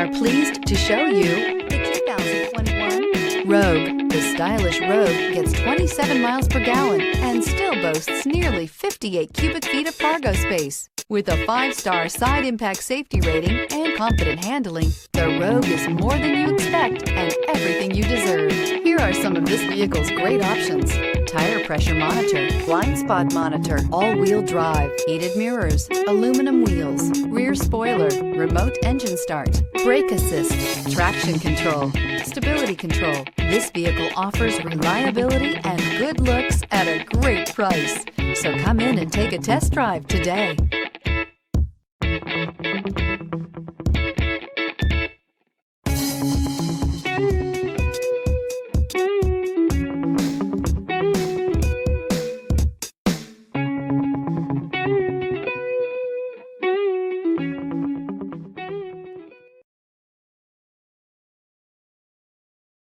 are pleased to show you the 2021 Rogue. The stylish Rogue gets 27 miles per gallon and still boasts nearly 58 cubic feet of cargo space. With a 5-star side impact safety rating and confident handling, the Rogue is more than you expect and everything you deserve. Here are some of this vehicle's great options: tire pressure monitor, blind spot monitor, all-wheel drive, heated mirrors, aluminum wheels, rear spoiler, remote engine start, brake assist, traction control, stability control. This vehicle offers reliability and good looks at a great price. So come in and take a test drive today.